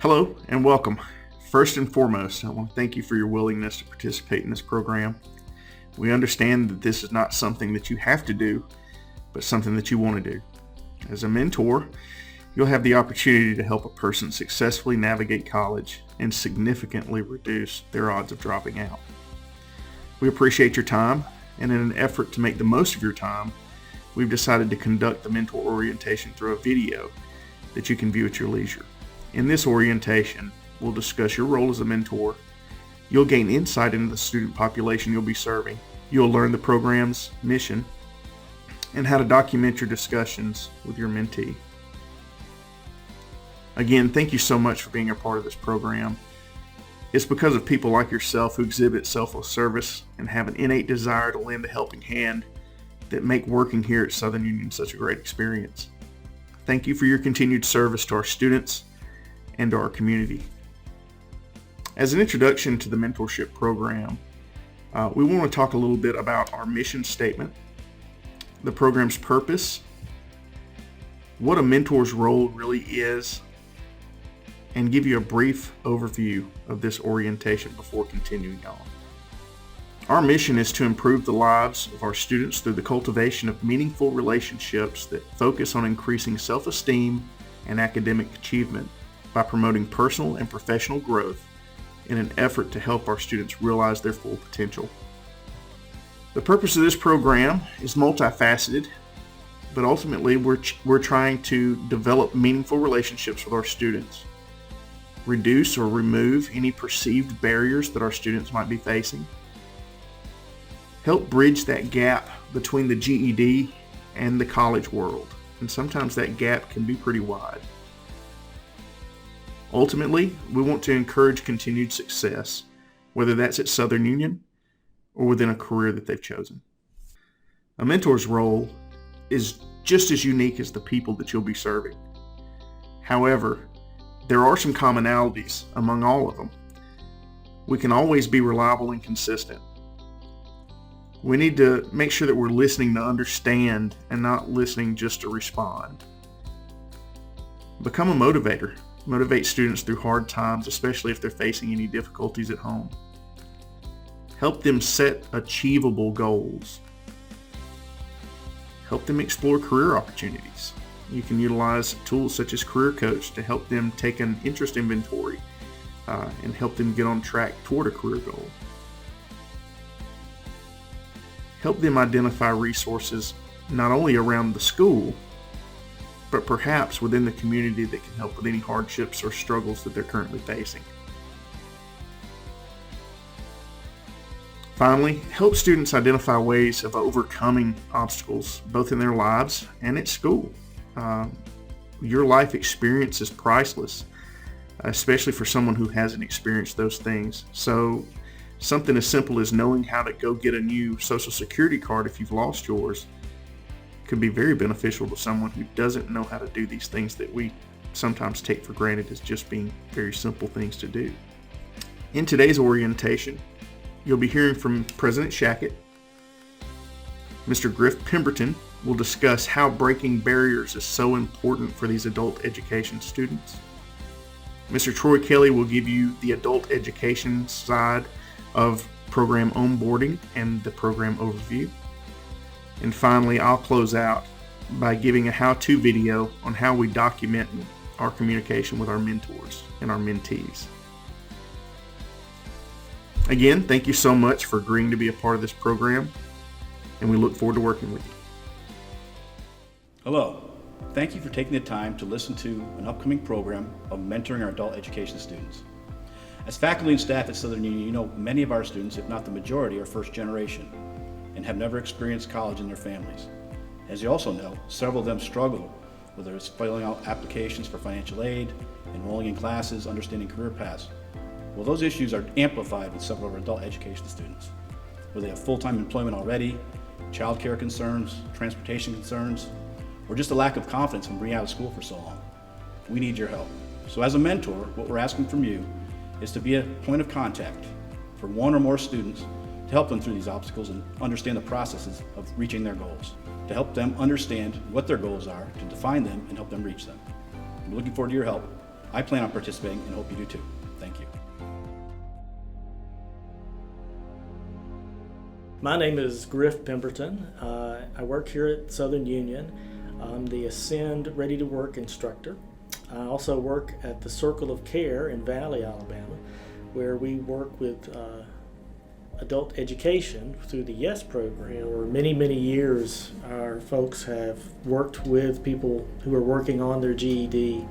Hello and welcome. First and foremost, I want to thank you for your willingness to participate in this program. We understand that this is not something that you have to do, but something that you want to do. As a mentor, you'll have the opportunity to help a person successfully navigate college and significantly reduce their odds of dropping out. We appreciate your time, and in an effort to make the most of your time, we've decided to conduct the mentor orientation through a video that you can view at your leisure. In this orientation, we'll discuss your role as a mentor. You'll gain insight into the student population you'll be serving. You'll learn the program's mission and how to document your discussions with your mentee. Again, thank you so much for being a part of this program. It's because of people like yourself who exhibit selfless service and have an innate desire to lend a helping hand that make working here at Southern Union such a great experience. Thank you for your continued service to our students and to our community. As an introduction to the mentorship program, we want to talk a little bit about our mission statement, the program's purpose, what a mentor's role really is, and give you a brief overview of this orientation before continuing on. Our mission is to improve the lives of our students through the cultivation of meaningful relationships that focus on increasing self-esteem and academic achievement by promoting personal and professional growth in an effort to help our students realize their full potential. The purpose of this program is multifaceted, but ultimately we're trying to develop meaningful relationships with our students, reduce or remove any perceived barriers that our students might be facing, help bridge that gap between the GED and the college world, and sometimes that gap can be pretty wide. Ultimately, we want to encourage continued success, whether that's at Southern Union or within a career that they've chosen. A mentor's role is just as unique as the people that you'll be serving. However, there are some commonalities among all of them. We can always be reliable and consistent. We need to make sure that we're listening to understand and not listening just to respond. Become a motivator. Motivate students through hard times, especially if they're facing any difficulties at home. Help them set achievable goals. Help them explore career opportunities. You can utilize tools such as Career Coach to help them take an interest inventory and help them get on track toward a career goal. Help them identify resources not only around the school, but perhaps within the community that can help with any hardships or struggles that they're currently facing. Finally, help students identify ways of overcoming obstacles, both in their lives and at school. Your life experience is priceless, especially for someone who hasn't experienced those things. So something as simple as knowing how to go get a new Social Security card if you've lost yours could be very beneficial to someone who doesn't know how to do these things that we sometimes take for granted as just being very simple things to do. In today's orientation, you'll be hearing from President Shackett. Mr. Griff Pemberton will discuss how breaking barriers is so important for these adult education students. Mr. Troy Kelly will give you the adult education side of program onboarding and the program overview. And finally, I'll close out by giving a how-to video on how we document our communication with our mentors and our mentees. Again, thank you so much for agreeing to be a part of this program, and we look forward to working with you. Hello. Thank you for taking the time to listen to an upcoming program of mentoring our adult education students. As faculty and staff at Southern Union, you know many of our students, if not the majority, are first generation and have never experienced college in their families. As you also know, several of them struggle, whether it's filling out applications for financial aid, enrolling in classes, understanding career paths. Well, those issues are amplified with several of our adult education students, whether they have full-time employment already, childcare concerns, transportation concerns, or just a lack of confidence from being out of school for so long. We need your help. So as a mentor, what we're asking from you is to be a point of contact for one or more students to help them through these obstacles and understand the processes of reaching their goals, to help them understand what their goals are, to define them and help them reach them. I'm looking forward to your help. I plan on participating and hope you do too. Thank you. My name is Griff Pemberton. I work here at Southern Union. I'm the Ascend Ready to Work instructor. I also work at the Circle of Care in Valley, Alabama, where we work with adult education through the YES program. For many, many years, our folks have worked with people who are working on their GED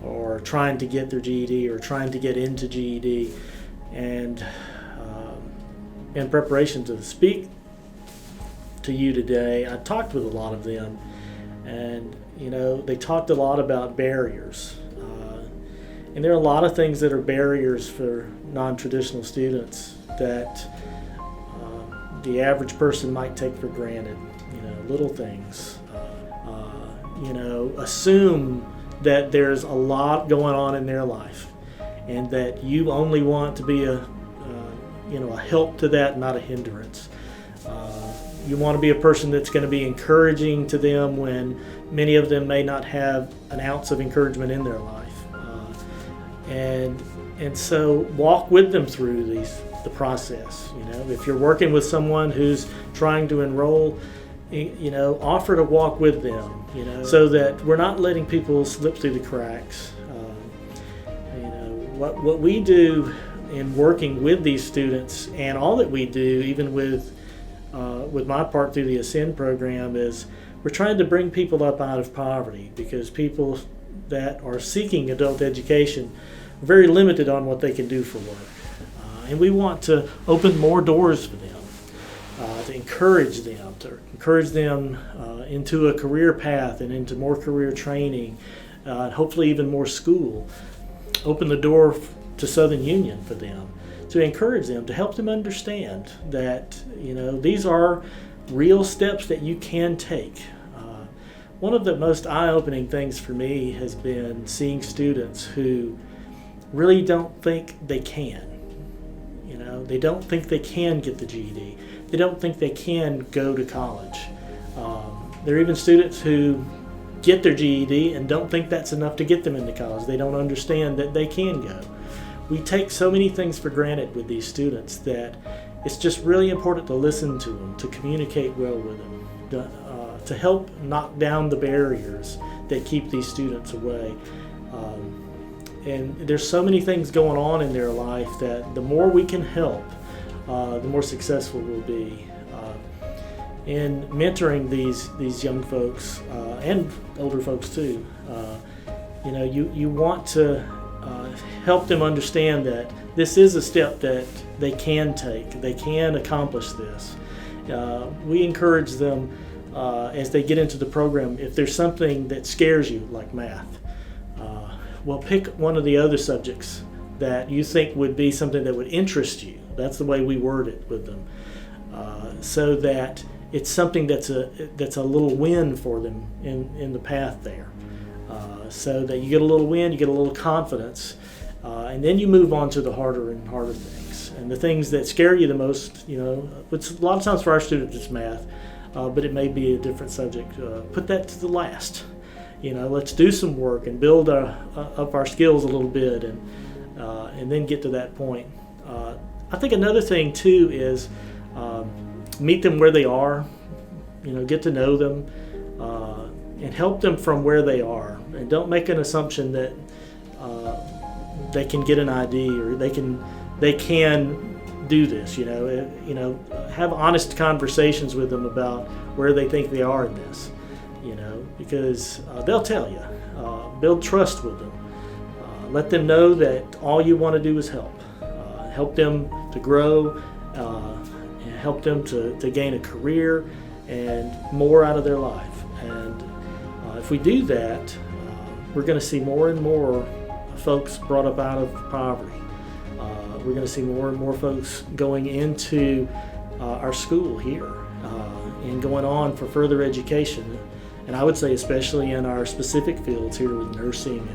or trying to get their GED or trying to get into GED. And in preparation to speak to you today, I talked with a lot of them, and they talked a lot about barriers. And there are a lot of things that are barriers for non-traditional students that the average person might take for granted. Little things. Assume that there's a lot going on in their life, and that you only want to be a help to that, not a hindrance. You want to be a person that's going to be encouraging to them when many of them may not have an ounce of encouragement in their life. And so walk with them through the process. If you're working with someone who's trying to enroll, offer to walk with them, so that we're not letting people slip through the cracks. What we do in working with these students, and all that we do, even with my part through the Ascend program, is we're trying to bring people up out of poverty, because people that are seeking adult education are very limited on what they can do for work. And we want to open more doors for them, to encourage them into a career path and into more career training, and hopefully even more school. Open the door to Southern Union for them, to encourage them, to help them understand that these are real steps that you can take. One of the most eye-opening things for me has been seeing students who really don't think they can. They don't think they can get the GED. They don't think they can go to college. There are even students who get their GED and don't think that's enough to get them into college. They don't understand that they can go. We take so many things for granted with these students that it's just really important to listen to them, to communicate well with them, to help knock down the barriers that keep these students away. And there's so many things going on in their life that the more we can help, the more successful we'll be. In mentoring these young folks and older folks too, you want to help them understand that this is a step that they can take. They can accomplish this. We encourage them as they get into the program, if there's something that scares you, like math, pick one of the other subjects that you think would be something that would interest you. That's the way we word it with them, so that it's something that's a little win for them in the path there. So that you get a little win, you get a little confidence, and then you move on to the harder and harder things. And the things that scare you the most, which a lot of times for our students it's math, but it may be a different subject. Put that to the last. Let's do some work and build up our skills a little bit, and then get to that point. I think another thing too is meet them where they are. Get to know them, and help them from where they are. And don't make an assumption that they can get an ID or they can do this. Have honest conversations with them about where they think they are in this. Because they'll tell you. Build trust with them. Let them know that all you want to do is help. Help them to grow, and help them to gain a career and more out of their life. And if we do that, we're going to see more and more folks brought up out of poverty. We're going to see more and more folks going into our school here and going on for further education. And I would say especially in our specific fields here with nursing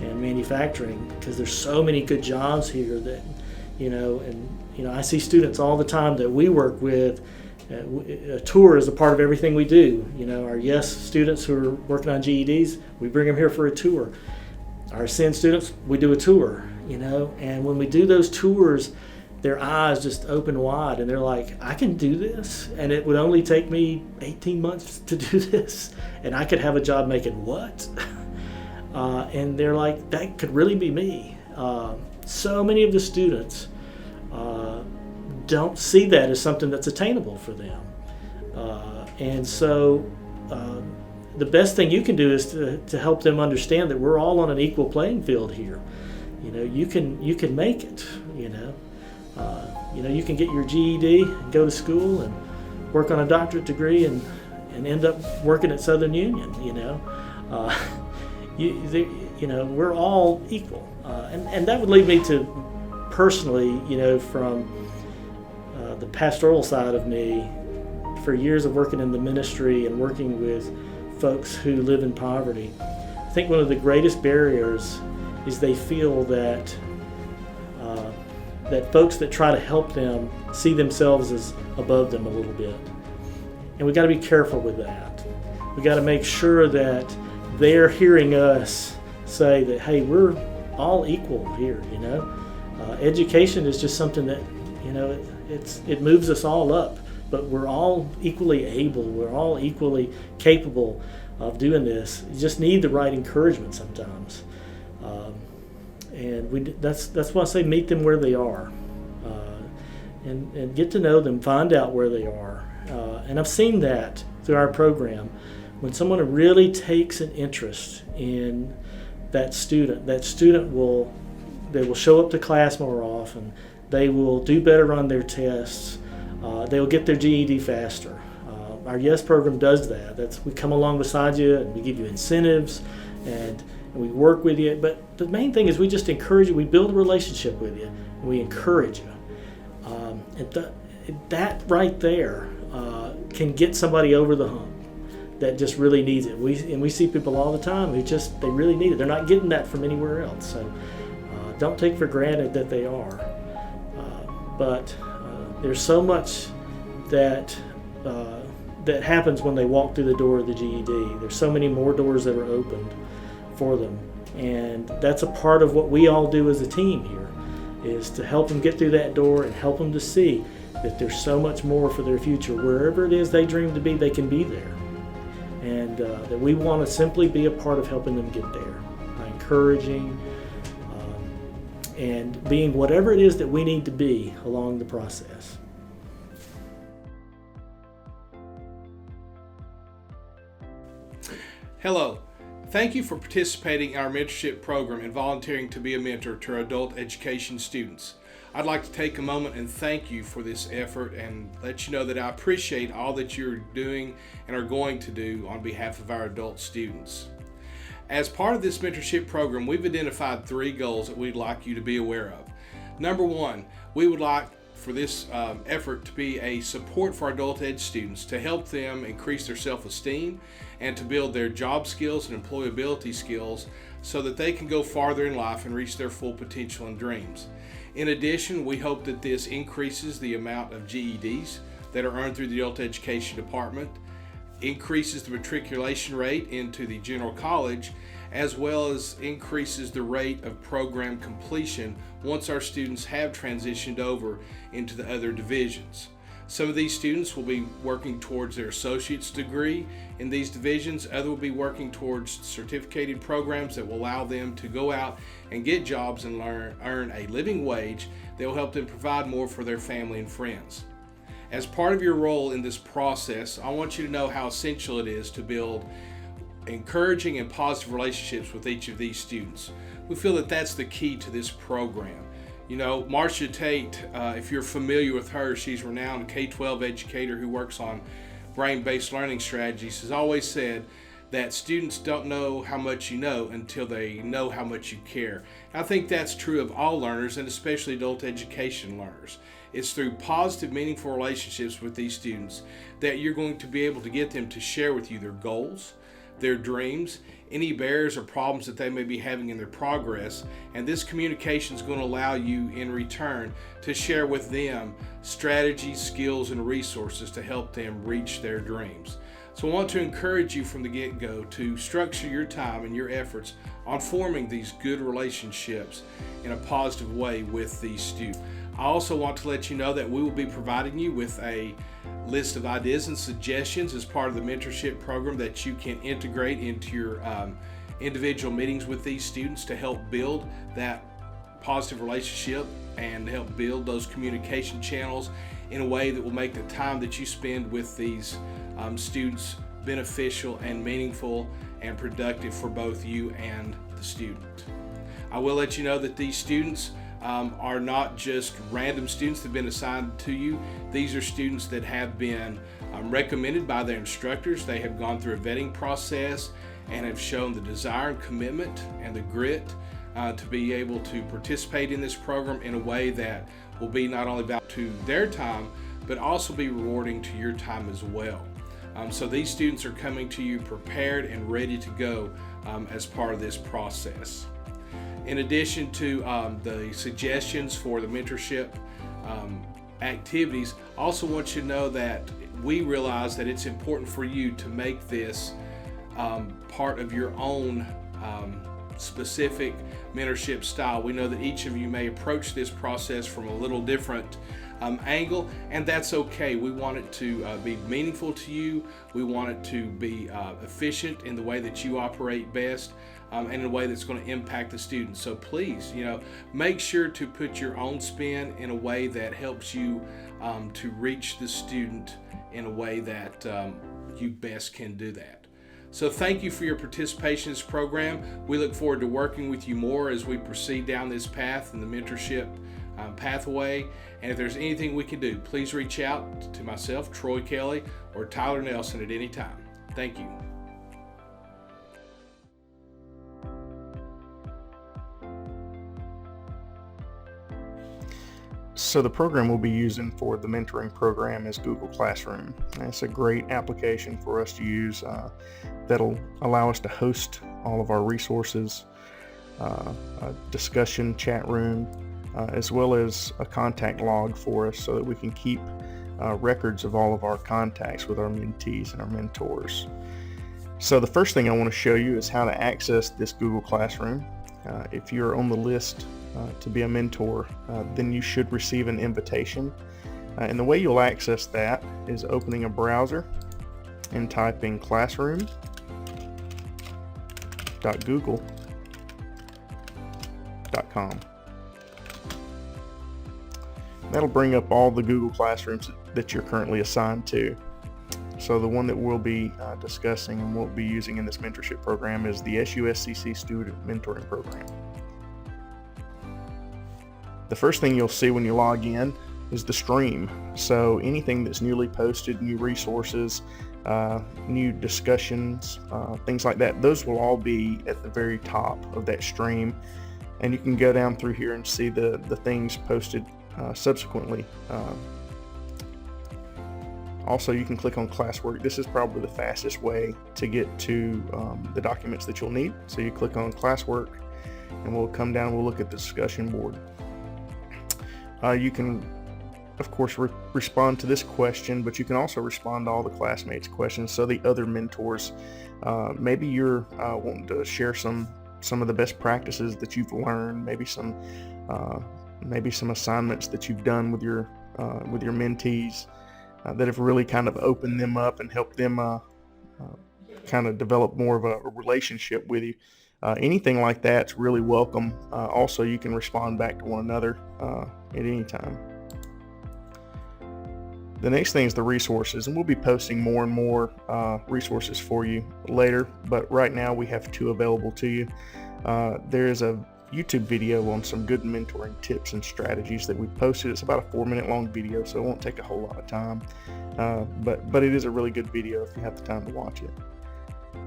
and manufacturing, because there's so many good jobs here that, I see students all the time that we work with. A tour is a part of everything we do. Our YES students who are working on GEDs, we bring them here for a tour. Our Ascend students, we do a tour, and when we do those tours, their eyes just open wide and they're like, I can do this, and it would only take me 18 months to do this, and I could have a job making what? And they're like, that could really be me. So many of the students don't see that as something that's attainable for them. And so the best thing you can do is to help them understand that we're all on an equal playing field here. You can make it, you can get your GED and go to school and work on a doctorate degree and end up working at Southern Union, we're all equal. And that would lead me to personally, from the pastoral side of me, for years of working in the ministry and working with folks who live in poverty, I think one of the greatest barriers is they feel that that folks that try to help them see themselves as above them a little bit. And we got to be careful with that. We got to make sure that they're hearing us say that, hey, we're all equal here, Education is just something that, it moves us all up, but we're all equally able, we're all equally capable of doing this. You just need the right encouragement sometimes. That's why I say meet them where they are, and get to know them, find out where they are. And I've seen that through our program. When someone really takes an interest in that student will show up to class more often. They will do better on their tests. They will get their GED faster. Our YES program does that. We come along beside you and we give you incentives and we work with you. But the main thing is we just encourage you. We build a relationship with you and we encourage you. That right there can get somebody over the hump that just really needs it. We see people all the time who they really need it. They're not getting that from anywhere else. So don't take for granted that they are. But there's so much that happens when they walk through the door of the GED. There's so many more doors that are opened for them. And that's a part of what we all do as a team here, is to help them get through that door and help them to see that there's so much more for their future. Wherever it is they dream to be, they can be there. And that we want to simply be a part of helping them get there by encouraging and being whatever it is that we need to be along the process. Hello. Thank you for participating in our mentorship program and volunteering to be a mentor to our adult education students. I'd like to take a moment and thank you for this effort and let you know that I appreciate all that you're doing and are going to do on behalf of our adult students. As part of this mentorship program, we've identified 3 goals that we'd like you to be aware of. Number 1, we would like for this effort to be a support for adult ed students to help them increase their self-esteem and to build their job skills and employability skills so that they can go farther in life and reach their full potential and dreams. In addition, we hope that this increases the amount of GEDs that are earned through the adult education department, increases the matriculation rate into the general college, as well as increases the rate of program completion once our students have transitioned over into the other divisions. Some of these students will be working towards their associate's degree in these divisions. Others will be working towards certificated programs that will allow them to go out and get jobs and earn a living wage that will help them provide more for their family and friends. As part of your role in this process, I want you to know how essential it is to build encouraging and positive relationships with each of these students. We feel that that's the key to this program. You know, Marcia Tate, if you're familiar with her, she's a renowned K-12 educator who works on brain-based learning strategies, has always said that students don't know how much you know until they know how much you care. And I think that's true of all learners, and especially adult education learners. It's through positive, meaningful relationships with these students that you're going to be able to get them to share with you their goals, their dreams, any barriers or problems that they may be having in their progress, and this communication is going to allow you in return to share with them strategies, skills, and resources to help them reach their dreams. So I want to encourage you from the get-go to structure your time and your efforts on forming these good relationships in a positive way with these students. I also want to let you know that we will be providing you with a list of ideas and suggestions as part of the mentorship program that you can integrate into your individual meetings with these students to help build that positive relationship and help build those communication channels in a way that will make the time that you spend with these students beneficial and meaningful and productive for both you and the student. I will let you know that these students are not just random students that have been assigned to you. These are students that have been recommended by their instructors. They have gone through a vetting process and have shown the desire and commitment and the grit to be able to participate in this program in a way that will be not only valuable to their time, but also be rewarding to your time as well. So these students are coming to you prepared and ready to go as part of this process. In addition to the suggestions for the mentorship activities, I also want you to know that we realize that it's important for you to make this part of your own specific mentorship style. We know that each of you may approach this process from a little different angle, and that's okay. We want it to be meaningful to you. We want it to be efficient in the way that you operate best, and in a way that's going to impact the students. So please, make sure to put your own spin in a way that helps you to reach the student in a way that you best can do that. So thank you for your participation in this program. We look forward to working with you more as we proceed down this path in the mentorship pathway. And if there's anything we can do, please reach out to myself, Troy Kelly, or Tyler Nelson at any time. Thank you. So the program we'll be using for the mentoring program is Google Classroom. It's a great application for us to use that'll allow us to host all of our resources, a discussion chat room, as well as a contact log for us so that we can keep records of all of our contacts with our mentees and our mentors. So the first thing I want to show you is how to access this Google Classroom. If you're on the list to be a mentor, then you should receive an invitation. And the way you'll access that is opening a browser and typing classroom.google.com. That'll bring up all the Google Classrooms that you're currently assigned to. So the one that we'll be discussing and we'll be using in this mentorship program is the SUSCC Student Mentoring Program. The first thing you'll see when you log in is the stream. So anything that's newly posted, new resources, new discussions, things like that, those will all be at the very top of that stream. And you can go down through here and see the things posted subsequently. Also, you can click on classwork. This is probably the fastest way to get to the documents that you'll need. So you click on classwork and we'll come down and we'll look at the discussion board. You can, of course, respond to this question, but you can also respond to all the classmates' questions. So the other mentors, maybe you're wanting to share some of the best practices that you've learned, maybe some assignments that you've done with your mentees that have really kind of opened them up and helped them kind of develop more of a relationship with you. Anything like that's really welcome. Also, you can respond back to one another at any time. The next thing is the resources, and we'll be posting more and more resources for you later, but right now we have 2 available to you. There is a YouTube video on some good mentoring tips and strategies that we posted. It's about a 4-minute long video, so it won't take a whole lot of time, but it is a really good video if you have the time to watch it.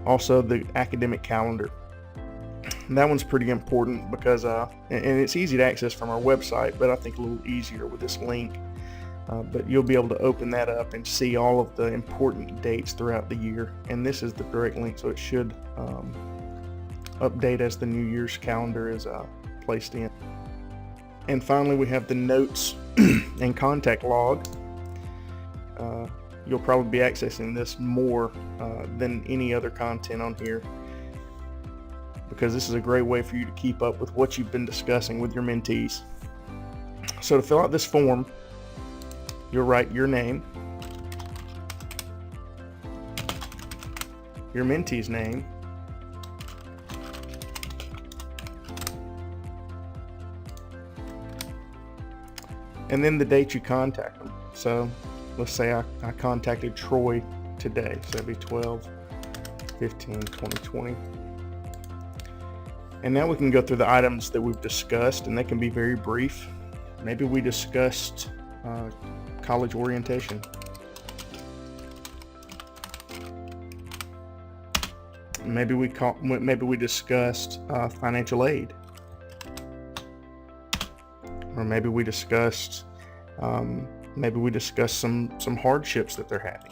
Also, the academic calendar. And that one's pretty important because and it's easy to access from our website, but I think a little easier with this link. But you'll be able to open that up and see all of the important dates throughout the year. And this is the direct link, so it should update as the New Year's calendar is placed in. And finally, we have the notes and contact log. you'll probably be accessing this more than any other content on here, because this is a great way for you to keep up with what you've been discussing with your mentees. So to fill out this form, you'll write your name, your mentee's name, and then the date you contact them. So let's say I contacted Troy today, so that'd be 12/15/2020. And now we can go through the items that we've discussed, and they can be very brief. Maybe we discussed college orientation. Maybe we discussed financial aid, or maybe we discussed some hardships that they're having.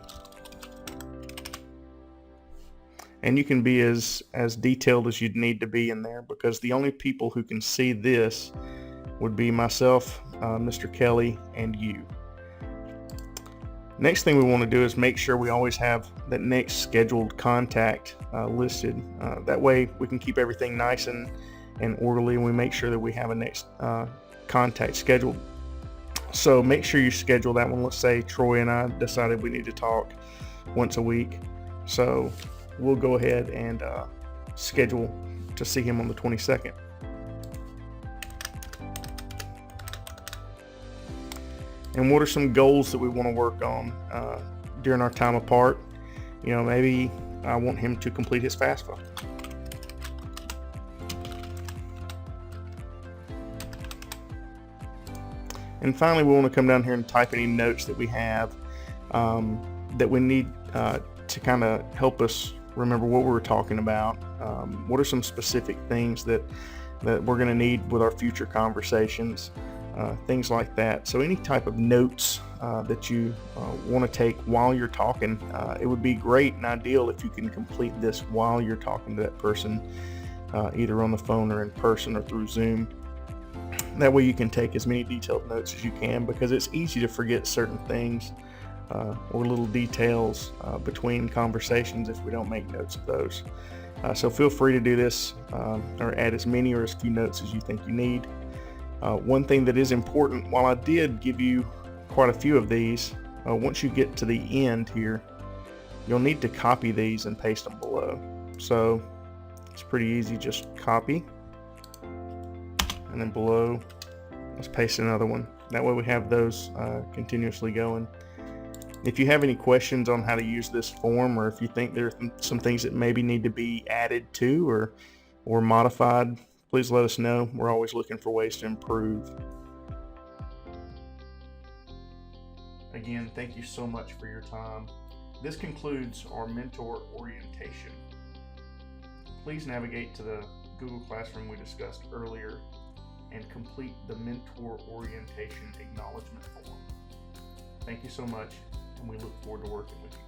And you can be as detailed as you'd need to be in there, because the only people who can see this would be myself, Mr. Kelly, and you. Next thing we want to do is make sure we always have that next scheduled contact listed. That way we can keep everything nice and orderly, and we make sure that we have a next contact scheduled. So make sure you schedule that one. Let's say Troy and I decided we need to talk once a week. So we'll go ahead and schedule to see him on the 22nd. And what are some goals that we want to work on during our time apart? You know, maybe I want him to complete his FAFSA. And finally, we want to come down here and type any notes that we have that we need to kind of help us remember what we were talking about. What are some specific things that we're going to need with our future conversations, things like that. So any type of notes that you want to take while you're talking, it would be great and ideal if you can complete this while you're talking to that person, either on the phone or in person or through Zoom. That way you can take as many detailed notes as you can, because it's easy to forget certain things or little details between conversations if we don't make notes of those. So feel free to do this or add as many or as few notes as you think you need. One thing that is important, while I did give you quite a few of these, once you get to the end here, you'll need to copy these and paste them below. So it's pretty easy, just copy, and then below, let's paste another one. That way we have those continuously going. If you have any questions on how to use this form, or if you think there are some things that maybe need to be added to or modified, please let us know. We're always looking for ways to improve. Again, thank you so much for your time. This concludes our mentor orientation. Please navigate to the Google Classroom we discussed earlier and complete the mentor orientation acknowledgement form. Thank you so much, and we look forward to working with you.